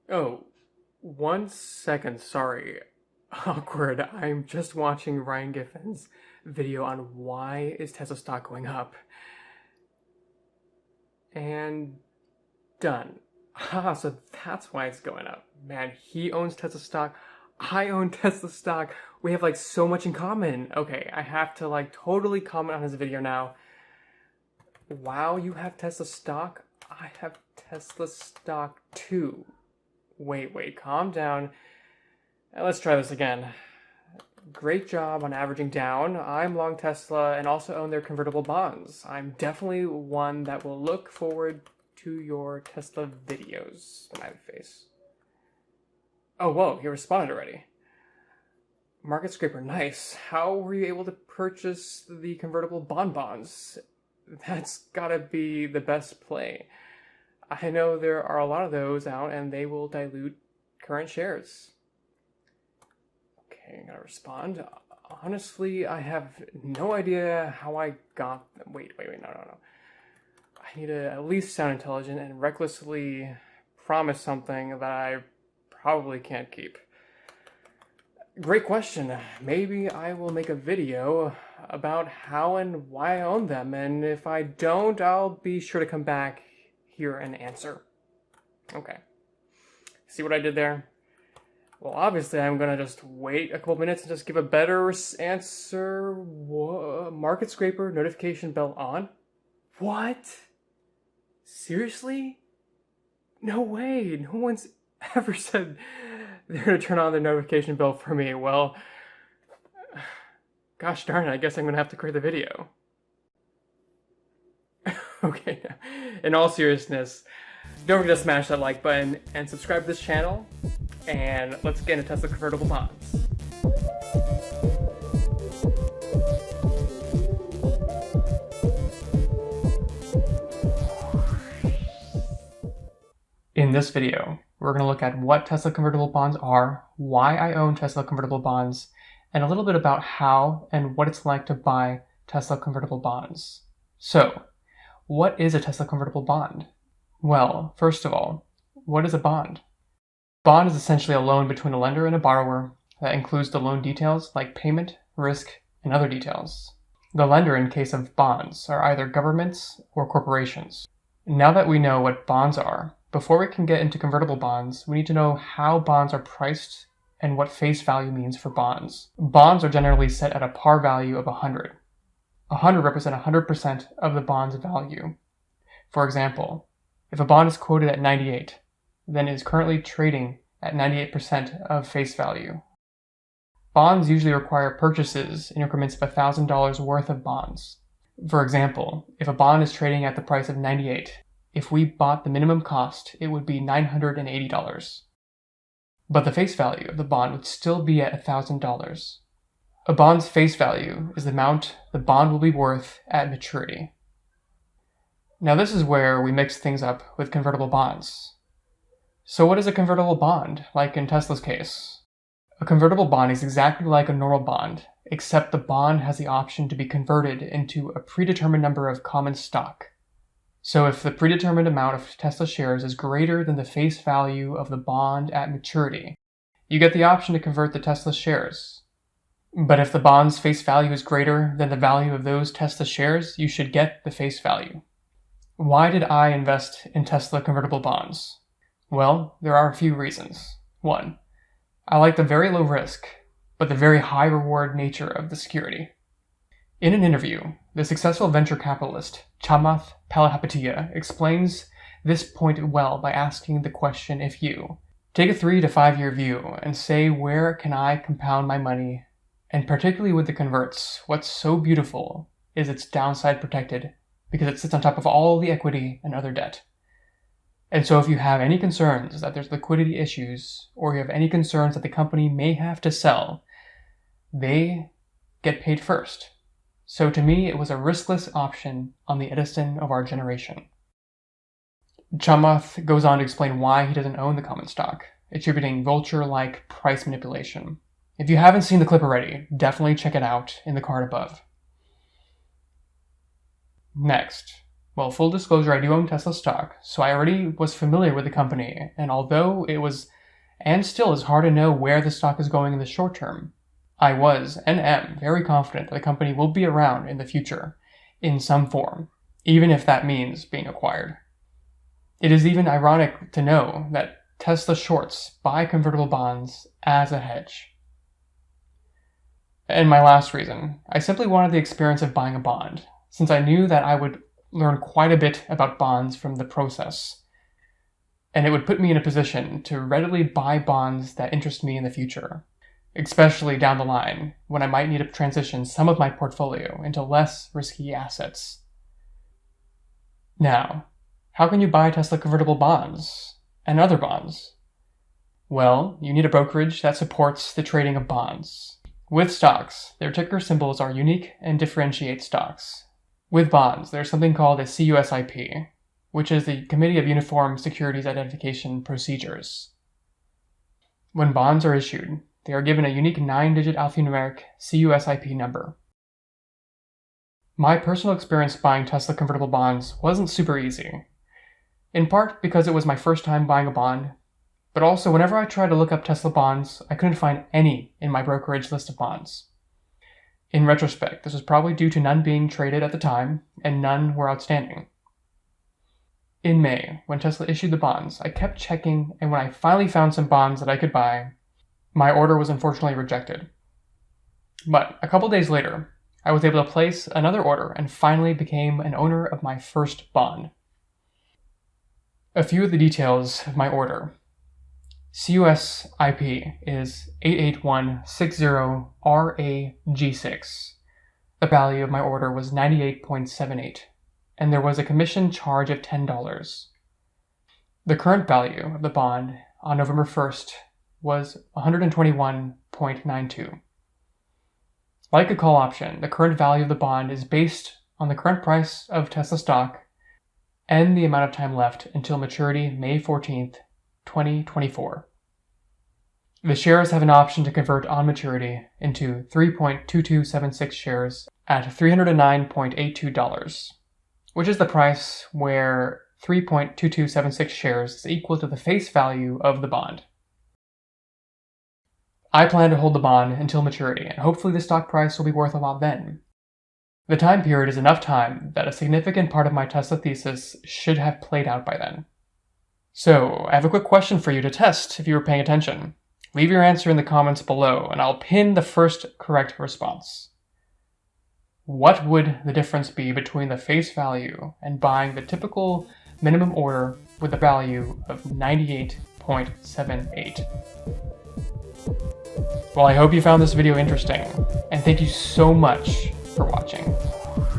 Oh, 1 second, sorry. Awkward. I'm just watching Ryan Giffin's video on why is Tesla stock going up. And done. Ah, so that's why it's going up. Man, he owns Tesla stock. I own Tesla stock. We have like so much in common. Okay, I have to like totally comment on his video now. Wow, you have Tesla stock? I have Tesla stock too. Wait, calm down. Let's try this again. Great job on averaging down. I'm long Tesla and also own their convertible bonds. I'm definitely one that will look forward to your Tesla videos. Smiley face. Oh, whoa, he responded already. Market scraper, nice. How were you able to purchase the convertible bonds? That's gotta be the best play. I know there are a lot of those out and they will dilute current shares. Okay, I'm gonna respond. Honestly, I have no idea how I got them. Wait, no. I need to at least sound intelligent and recklessly promise something that I probably can't keep. Great question. Maybe I will make a video about how and why I own them, and if I don't, I'll be sure to come back here and answer. Okay. See what I did there? Well, obviously, I'm gonna just wait a couple minutes and just give a better answer. Market scraper notification bell on? What? Seriously? No way. No one's ever said they're gonna turn on the notification bell for me. Well, gosh darn it, I guess I'm gonna have to create the video. Okay, in all seriousness, don't forget to smash that like button and subscribe to this channel, and let's get into Tesla convertible bonds. In this video, we're going to look at what Tesla convertible bonds are, why I own Tesla convertible bonds, and a little bit about how and what it's like to buy Tesla convertible bonds. So, what is a Tesla convertible bond? Well, first of all, what is a bond? Bond is essentially a loan between a lender and a borrower that includes the loan details like payment, risk, and other details. The lender in case of bonds are either governments or corporations. Now that we know what bonds are, before we can get into convertible bonds, we need to know how bonds are priced and what face value means for bonds. Bonds are generally set at a par value of 100. 100 represent 100% of the bond's value. For example, if a bond is quoted at 98, then it is currently trading at 98% of face value. Bonds usually require purchases in increments of $1,000 worth of bonds. For example, if a bond is trading at the price of 98, if we bought the minimum cost, it would be $980. But the face value of the bond would still be at $1,000. A bond's face value is the amount the bond will be worth at maturity. Now this is where we mix things up with convertible bonds. So what is a convertible bond, like in Tesla's case? A convertible bond is exactly like a normal bond, except the bond has the option to be converted into a predetermined number of common stock. So if the predetermined amount of Tesla shares is greater than the face value of the bond at maturity, you get the option to convert the Tesla shares. But if the bond's face value is greater than the value of those Tesla shares, you should get the face value. Why did I invest in Tesla convertible bonds? Well, there are a few reasons. 1. I like the very low risk, but the very high reward nature of the security. In an interview, the successful venture capitalist Chamath Palihapitiya explains this point well by asking the question, if you take a 3 to 5 year view and say, where can I compound my money? And particularly with the converts, what's so beautiful is it's downside protected because it sits on top of all the equity and other debt. And so if you have any concerns that there's liquidity issues, or you have any concerns that the company may have to sell, they get paid first. So to me, it was a riskless option on the Edison of our generation. Chamath goes on to explain why he doesn't own the common stock, attributing vulture-like price manipulation. If you haven't seen the clip already, definitely check it out in the card above. Next, Well, full disclosure, I do own Tesla stock, so I already was familiar with the company, and although it was and still is hard to know where the stock is going in the short term, I was and am very confident that the company will be around in the future in some form, even if that means being acquired. It is even ironic to know that Tesla shorts buy convertible bonds as a hedge. And my last reason, I simply wanted the experience of buying a bond, since I knew that I would learn quite a bit about bonds from the process, and it would put me in a position to readily buy bonds that interest me in the future, especially down the line when I might need to transition some of my portfolio into less risky assets. Now, how can you buy Tesla convertible bonds and other bonds? Well, you need a brokerage that supports the trading of bonds. With stocks, their ticker symbols are unique and differentiate stocks. With bonds, there's something called a CUSIP, which is the Committee of Uniform Securities Identification Procedures. When bonds are issued, they are given a unique 9-digit alphanumeric CUSIP number. My personal experience buying Tesla convertible bonds wasn't super easy, in part because it was my first time buying a bond, but also whenever I tried to look up Tesla bonds, I couldn't find any in my brokerage list of bonds. In retrospect, this was probably due to none being traded at the time, and none were outstanding. In May, when Tesla issued the bonds, I kept checking, and when I finally found some bonds that I could buy, my order was unfortunately rejected. But a couple days later, I was able to place another order and finally became an owner of my first bond. A few of the details of my order. CUSIP is 88160RAG6. The value of my order was 98.78, and there was a commission charge of $10. The current value of the bond on November 1st was 121.92. Like a call option, the current value of the bond is based on the current price of Tesla stock and the amount of time left until maturity May 14th, 2024. The shares have an option to convert on maturity into 3.2276 shares at $309.82, which is the price where 3.2276 shares is equal to the face value of the bond. I plan to hold the bond until maturity, and hopefully the stock price will be worth a lot then. The time period is enough time that a significant part of my Tesla thesis should have played out by then. So, I have a quick question for you to test if you were paying attention. Leave your answer in the comments below, and I'll pin the first correct response. What would the difference be between the face value and buying the typical minimum order with a value of 98.78? Well, I hope you found this video interesting, and thank you so much for watching.